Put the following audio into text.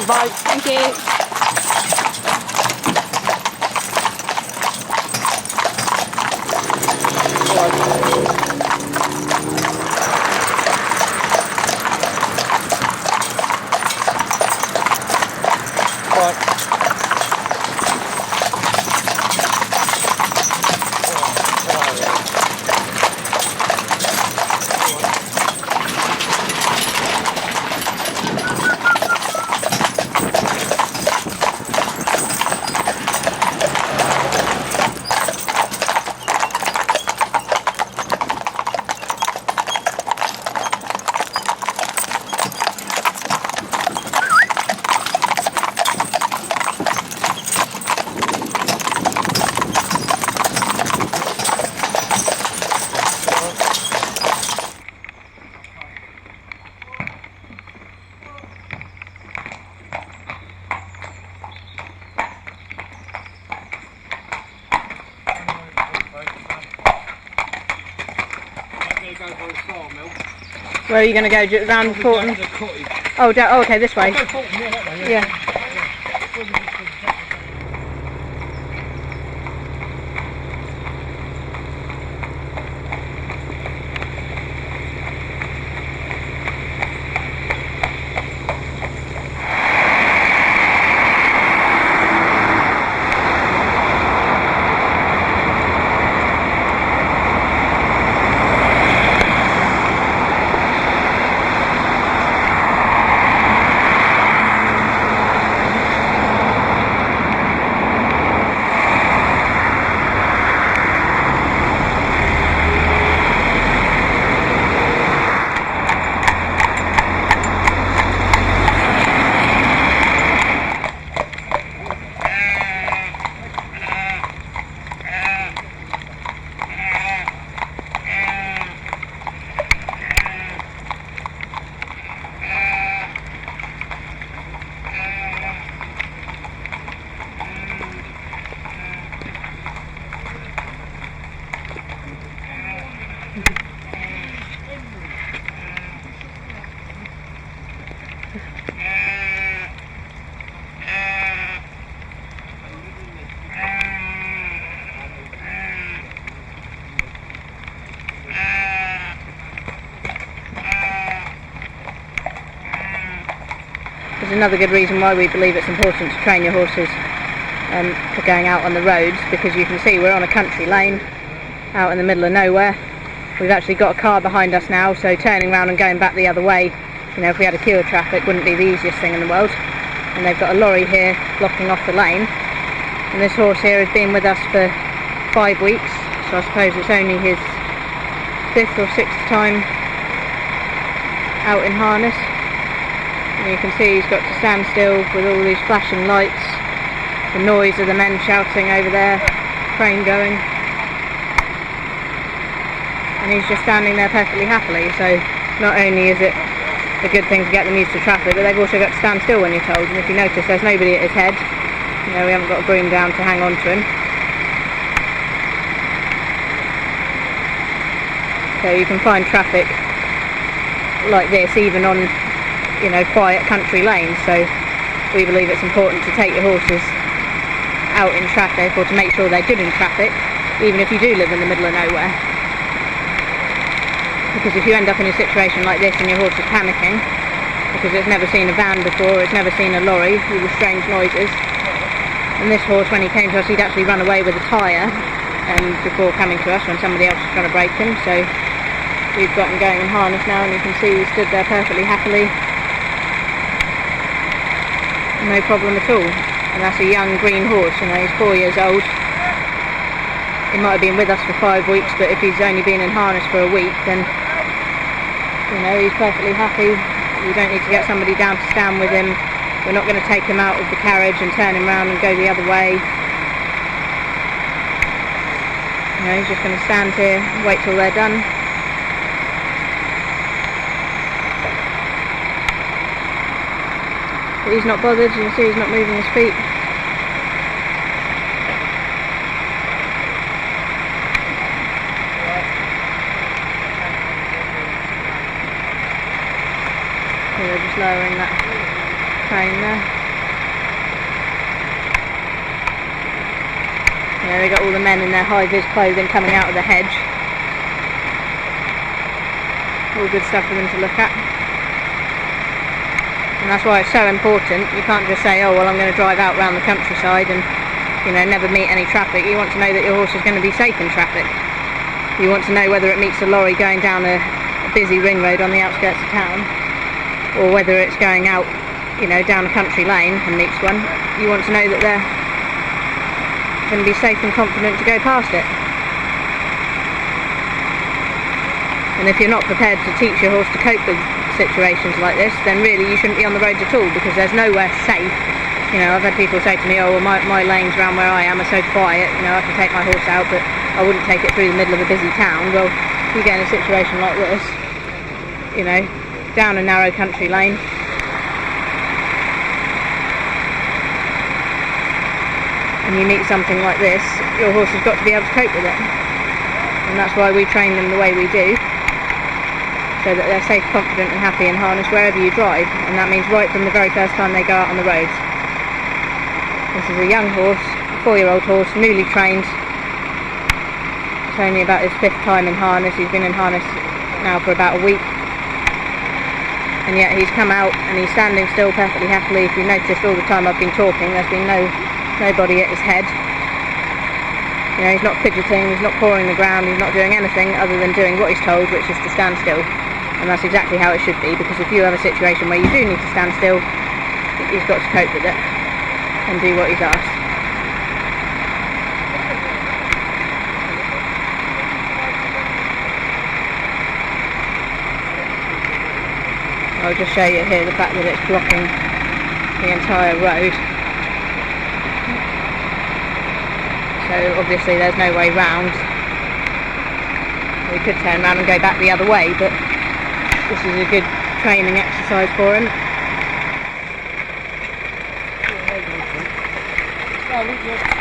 Cheers, mate. Thank you. Where are you going to go? Round Fortin? Oh, okay, this way. Yeah. There's another good reason why we believe it's important to train your horses for going out on the roads, because you can see we're on a country lane out in the middle of nowhere. We've actually got a car behind us now, so turning around and going back the other way, you know, if we had a queue of traffic, wouldn't be the easiest thing in the world. And they've got a lorry here blocking off the lane, and this horse here has been with us for 5 weeks, so I suppose it's only his 5th or 6th time out in harness. And you can see he's got to stand still with all these flashing lights, the noise of the men shouting over there, train going, and he's just standing there perfectly happily. So not only is it a good thing to get them used to traffic, but they've also got to stand still when you're told. And if you notice, there's nobody at his head. You know, we haven't got a broom down to hang on to him. So you can find traffic like this even on, you know, quiet country lanes. So we believe it's important to take your horses out in traffic, or to make sure they're good in traffic, even if you do live in the middle of nowhere. Because if you end up in a situation like this and your horse is panicking because it's never seen a van before, it's never seen a lorry with the strange noises, and this horse, when he came to us, he'd actually run away with a tyre before coming to us when somebody else was trying to break him. So we've got him going in harness now, and you can see he stood there perfectly happily, no problem at all. And that's a young green horse, you know, he's 4 years old. He might have been with us for 5 weeks, but if he's only been in harness for a week, then, you know, he's perfectly happy. We don't need to get somebody down to stand with him. We're not going to take him out of the carriage and turn him round and go the other way. You know, he's just going to stand here, wait till they're done. But he's not bothered. You can see he's not moving his feet. So they're just lowering that train there. Yeah, they got all the men in their high-vis clothing coming out of the hedge. All good stuff for them to look at. And that's why it's so important. You can't just say, oh well, I'm going to drive out round the countryside and, you know, never meet any traffic. You want to know that your horse is going to be safe in traffic. You want to know whether it meets a lorry going down a busy ring road on the outskirts of town, or whether it's going out, you know, down a country lane and meets one. You want to know that they're going to be safe and confident to go past it. And if you're not prepared to teach your horse to cope with situations like this, then really you shouldn't be on the roads at all, because there's nowhere safe. You know, I've had people say to me, oh well, my lanes around where I am are so quiet, you know, I can take my horse out, but I wouldn't take it through the middle of a busy town. Well, you get in a situation like this, you know, down a narrow country lane, and you meet something like this, your horse has got to be able to cope with it. And that's why we train them the way we do, so that they're safe, confident and happy in harness wherever you drive. And that means right from the very first time they go out on the roads. This is a young horse, a 4-year-old horse, newly trained. It's only about his 5th time in harness. He's been in harness now for about a week. And yet he's come out and he's standing still perfectly happily. If you noticed, all the time I've been talking, there's been nobody at his head. You know, he's not fidgeting, he's not pawing the ground, he's not doing anything other than doing what he's told, which is to stand still. And that's exactly how it should be, because if you have a situation where you do need to stand still, he's got to cope with it and do what he's asked. I'll just show you here the fact that it's blocking the entire road. So obviously there's no way round. We could turn around and go back the other way, but this is a good training exercise for him. Oh,